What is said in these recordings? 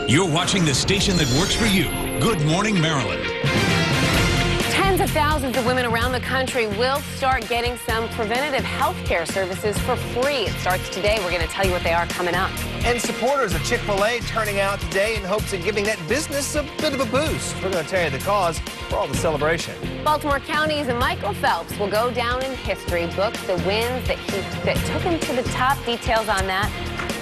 You're watching the station that works for you. Good Morning Maryland. Tens of thousands of women around the country will start getting some preventative health care services for free. It starts today. We're going to tell you what they are coming up. And supporters of Chick-fil-A turning out today in hopes of giving that business a bit of a boost. We're going to tell you the cause for all the celebration. Baltimore County's Michael Phelps will go down in history, book the wins that took him to the top. Details on that,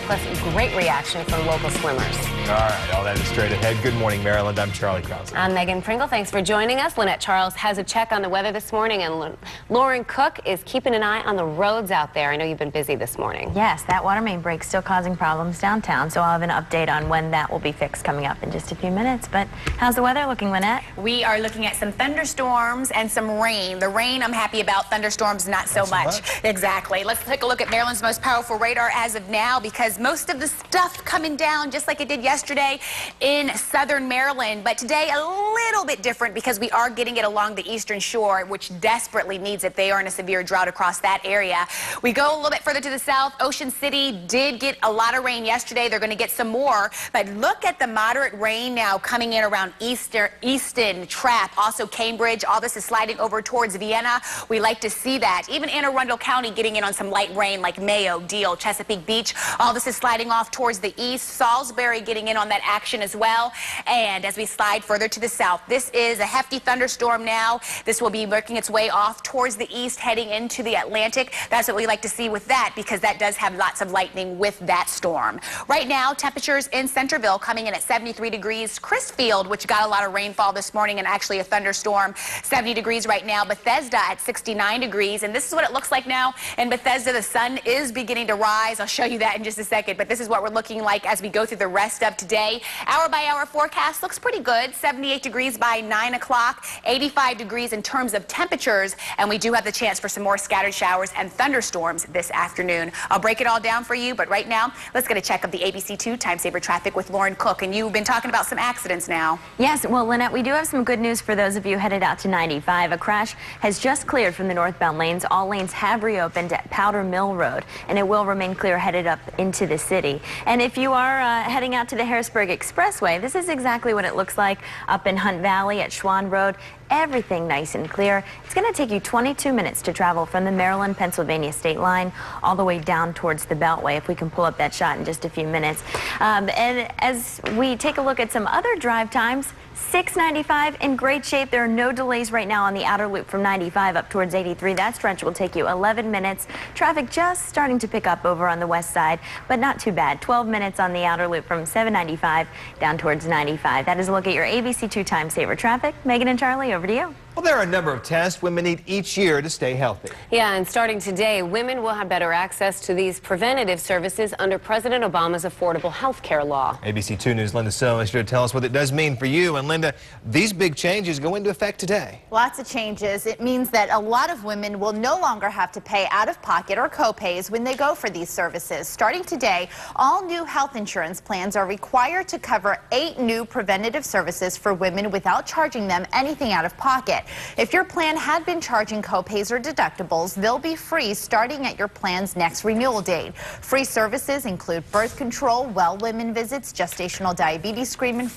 plus great reaction from local swimmers. All right, all that is straight ahead. Good morning, Maryland. I'm Charlie Krause. I'm Megan Pringle. Thanks for joining us. Lynette Charles has a check on the weather this morning, and Lauren Cook is keeping an eye on the roads out there. I know you've been busy this morning. Yes, that water main break still causing problems downtown, so I'll have an update on when that will be fixed coming up in just a few minutes. But how's the weather looking, Lynette? We are looking at some thunderstorms and some rain. The rain I'm happy about, thunderstorms not so much. Exactly. Let's take a look at Maryland's most powerful radar as of now, because most of the stuff coming down just like it did yesterday in southern Maryland, but today a little bit different because we are getting it along the eastern shore, which desperately needs it. They are in a severe drought across that area. We go a little bit further to the south. Ocean City did get a lot of rain yesterday. They're going to get some more, but look at the moderate rain now coming in around Easton, Trapp, also Cambridge. All this is sliding over towards Vienna. We like to see that. Even Anne Arundel County getting in on some light rain like Mayo, Deal, Chesapeake Beach. All this is sliding off towards the east. Salisbury getting in on that action as well. And as we slide further to the south, this is a hefty thunderstorm now. This will be working its way off towards the east, heading into the Atlantic. That's what we like to see with that, because that does have lots of lightning with that storm. Right now, temperatures in Centerville coming in at 73 degrees. Chrisfield, which got a lot of rainfall this morning and actually a thunderstorm, 70 degrees right now. Bethesda at 69 degrees. And this is what it looks like now in Bethesda. The sun is beginning to rise. I'll show you that in just a second. But this is what we're looking like as we go through the rest of today. Hour by hour forecast looks pretty good. 78 degrees by 9 o'clock, 85 degrees in terms of temperatures, and we do have the chance for some more scattered showers and thunderstorms this afternoon. I'll break it all down for you, but right now, let's get a check of the ABC2 Time Saver traffic with Lauren Cook. And you've been talking about some accidents now. Yes, well, Lynette, we do have some good news for those of you headed out to 95. A crash has just cleared from the northbound lanes. All lanes have reopened at Powder Mill Road, and it will remain clear headed up into the city. And if you are heading out to the Harrisburg Expressway, this is exactly what it looks like up in Hunt Valley at Schwann Road. Everything nice and clear. It's going to take you 22 minutes to travel from the Maryland-Pennsylvania state line all the way down towards the Beltway, if we can pull up that shot in just a few minutes. And as we take a look at some other drive times, 695 in great shape. There are no delays right now on the outer loop from 95 up towards 83. That stretch will take you 11 minutes. Traffic just starting to pick up over on the west side, but not too bad. 12 minutes on the outer loop from 795 down towards 95. That is a look at your ABC2 Time Saver traffic. Megan and Charlie, over to you. Well, there are a number of tests women need each year to stay healthy. Yeah, and starting today, women will have better access to these preventative services under President Obama's affordable health care law. ABC2 News' Linda Stone is here to tell us what it does mean for you. And Linda, these big changes go into effect today. Lots of changes. It means that a lot of women will no longer have to pay out of pocket or co-pays when they go for these services. Starting today, all new health insurance plans are required to cover 8 new preventative services for women without charging them anything out of pocket. If your plan had been charging co-pays or deductibles, they'll be free starting at your plan's next renewal date. Free services include birth control, well women visits, gestational diabetes screening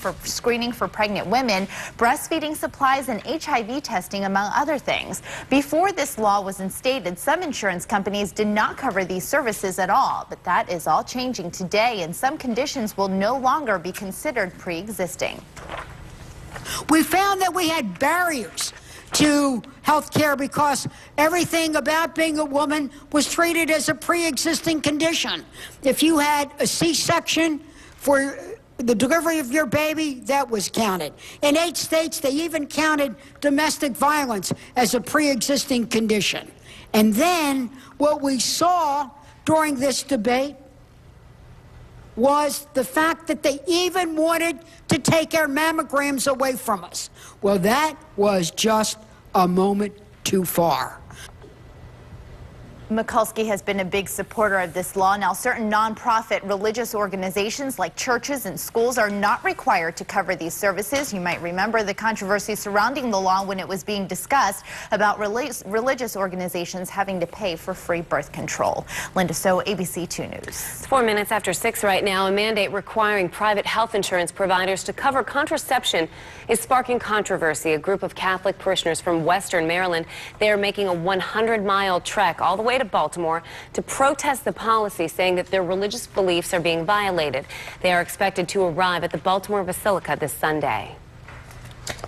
for pregnant women, breastfeeding supplies, and HIV testing, among other things. Before this law was instated, some insurance companies did not cover these services at all, but that is all changing today, and some conditions will no longer be considered pre-existing. We found that we had barriers to health care because everything about being a woman was treated as a pre-existing condition. If you had a C-section for the delivery of your baby, that was counted. In 8 states, they even counted domestic violence as a pre-existing condition. And then what we saw during this debate was the fact that they even wanted to take our mammograms away from us. Well, that was just a moment too far. Mikulski has been a big supporter of this law. Now, certain nonprofit religious organizations like churches and schools are not required to cover these services. You might remember the controversy surrounding the law when it was being discussed about religious organizations having to pay for free birth control. Linda So, ABC 2 News. It's 4 minutes after 6 right now. A mandate requiring private health insurance providers to cover contraception is sparking controversy. A group of Catholic parishioners from Western Maryland, they are making a 100-mile trek all the way to Baltimore to protest the policy, saying that their religious beliefs are being violated. They are expected to arrive at the Baltimore Basilica this Sunday.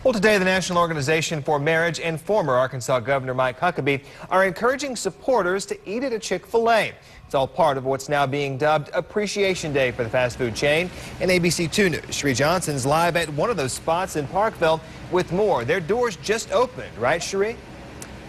Well, today the National Organization for Marriage and former Arkansas Governor Mike Huckabee are encouraging supporters to eat at a Chick-fil-A. It's all part of what's now being dubbed Appreciation Day for the fast food chain. And ABC 2 News, Sheree Johnson's live at one of those spots in Parkville with more. Their doors just opened, right, Sheree?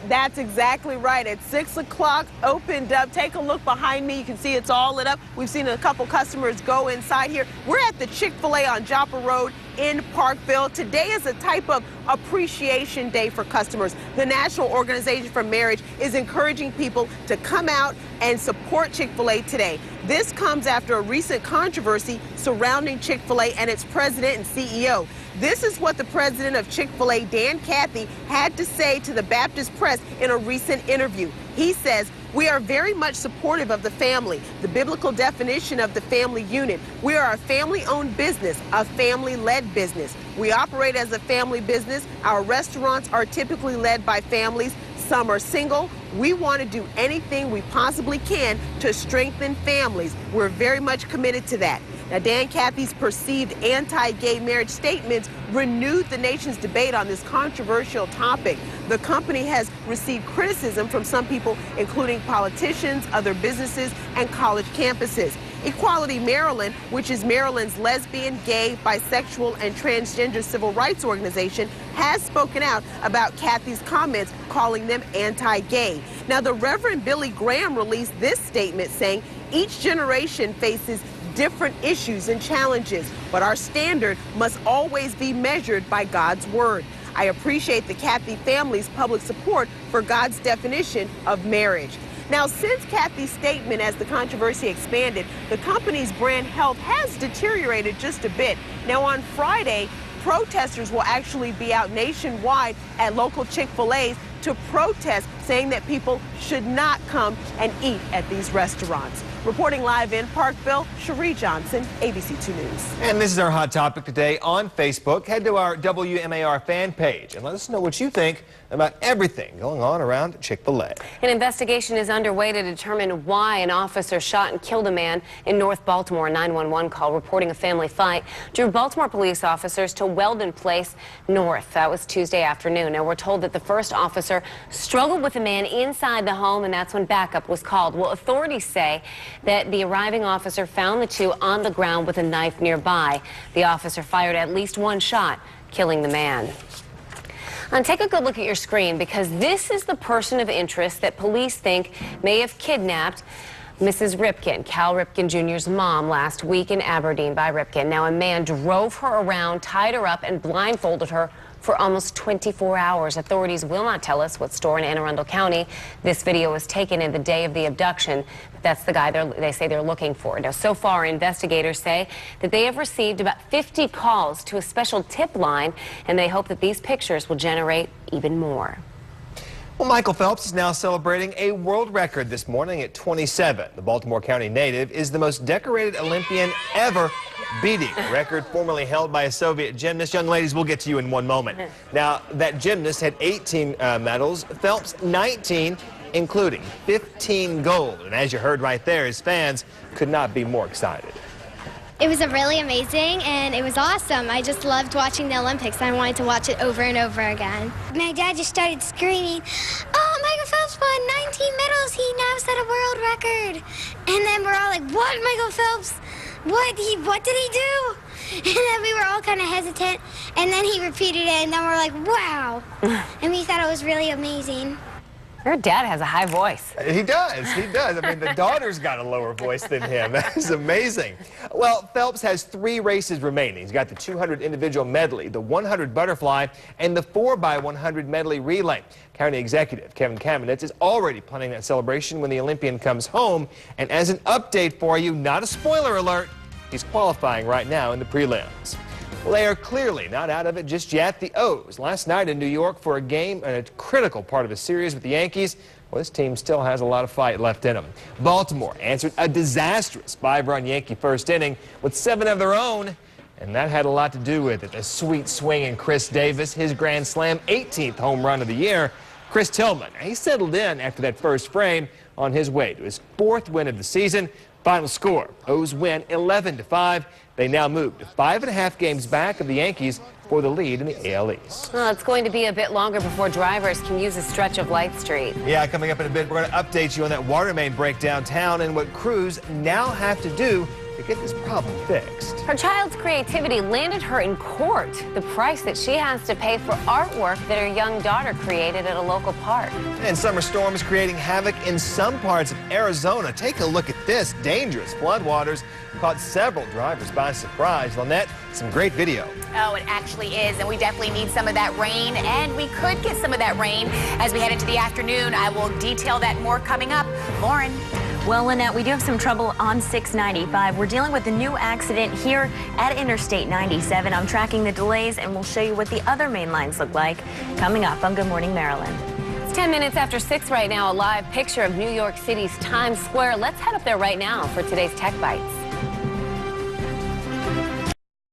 That's exactly right. At 6 o'clock, opened up. Take a look behind me. You can see it's all lit up. We've seen a couple customers go inside here. We're at the Chick-fil-A on Joppa Road in Parkville. Today is a type of appreciation day for customers. The National Organization for Marriage is encouraging people to come out and support Chick-fil-A today. This comes after a recent controversy surrounding Chick-fil-A and its president and CEO. This is what the president of Chick-fil-A, Dan Cathy, had to say to the Baptist Press in a recent interview. He says, "We are very much supportive of the family, the biblical definition of the family unit. We are a family-owned business, a family-led business. We operate as a family business. Our restaurants are typically led by families. Some are single. We want to do anything we possibly can to strengthen families. We're very much committed to that." Now, Dan Cathy's perceived anti-gay marriage statements renewed the nation's debate on this controversial topic. The company has received criticism from some people, including politicians, other businesses, and college campuses. Equality Maryland, which is Maryland's lesbian, gay, bisexual, and transgender civil rights organization, has spoken out about Cathy's comments, calling them anti-gay. Now, the Reverend Billy Graham released this statement saying, "Each generation faces different issues and challenges, but our standard must always be measured by God's word. I appreciate the Cathy family's public support for God's definition of marriage." Now, since Cathy's statement as the controversy expanded, the company's brand health has deteriorated just a bit. Now, on Friday, protesters will actually be out nationwide at local Chick-fil-A's to protest, saying that people should not come and eat at these restaurants. Reporting live in Parkville, Sheree Johnson, ABC 2 News. And this is our hot topic today on Facebook. Head to our WMAR fan page and let us know what you think about everything going on around Chick-fil-A. An investigation is underway to determine why an officer shot and killed a man in North Baltimore. A 911 call reporting a family fight drew Baltimore police officers to Weldon Place North. That was Tuesday afternoon. Now, we're told that the first officer struggled with a man inside the home, and that's when backup was called. Well, authorities say that the arriving officer found the two on the ground with a knife nearby. The officer fired at least one shot, killing the man. And take a good look at your screen, because this is the person of interest that police think may have kidnapped Mrs. Ripken, Cal Ripken Jr.'s mom, last week in Aberdeen by Ripken. Now, a man drove her around, tied her up, and blindfolded her for almost 24 hours. Authorities will not tell us what store in Anne Arundel County this video was taken in the day of the abduction. That's the guy they say they're looking for. Now, so far, investigators say that they have received about 50 calls to a special tip line, and they hope that these pictures will generate even more. Well, Michael Phelps is now celebrating a world record this morning at 27. The Baltimore County native is the most decorated Olympian ever, beating a record formerly held by a Soviet gymnast. Young ladies, we'll get to you in one moment. Now, that gymnast had 18 medals, Phelps 19, including 15 gold. And as you heard right there, his fans could not be more excited. It was really amazing, and it was awesome. I just loved watching the Olympics. I wanted to watch it over and over again. My dad just started screaming, "Oh, Michael Phelps won 19 medals. He now set a world record." And then we're all like, "What, Michael Phelps? What did he do?" And then we were all kind of hesitant, and then he repeated it, and then we're like, "Wow." And we thought it was really amazing. Her dad has a high voice. He does. He does. I mean, the daughter's got a lower voice than him. That is amazing. Well, Phelps has 3 races remaining. He's got the 200 individual medley, the 100 butterfly, and the 4x100 medley relay. County Executive Kevin Kamenetz is already planning that celebration when the Olympian comes home. And as an update for you, not a spoiler alert, he's qualifying right now in the prelims. Well, they are clearly not out of it just yet. The O's last night in New York for a game and a critical part of a series with the Yankees. Well, this team still has a lot of fight left in them. Baltimore answered a disastrous 5-run Yankee first inning with 7 of their own, and that had a lot to do with it. The sweet swinging Chris Davis, his grand slam 18th home run of the year. Chris Tillman, he settled in after that first frame on his way to his 4th win of the season. Final score, O's win 11-5. They now move to 5.5 games back of the Yankees for the lead in the AL East. Well, it's going to be a bit longer before drivers can use a stretch of Light Street. Yeah, coming up in a bit, we're going to update you on that water main break downtown and what crews now have to do to get this problem fixed. Her child's creativity landed her in court. The price that she has to pay for artwork that her young daughter created at a local park. And summer storms creating havoc in some parts of Arizona. Take a look at this. Dangerous floodwaters caught several drivers by surprise. Lynette, some great video. Oh, it actually is, and we definitely need some of that rain, and we could get some of that rain as we head into the afternoon. I will detail that more coming up. Lauren. Well, Lynette, we do have some trouble on 695. We're dealing with a new accident here at Interstate 97. I'm tracking the delays, and we'll show you what the other main lines look like coming up on Good Morning Maryland. It's 10 minutes after 6 right now. A live picture of New York City's Times Square. Let's head up there right now for today's Tech Bites.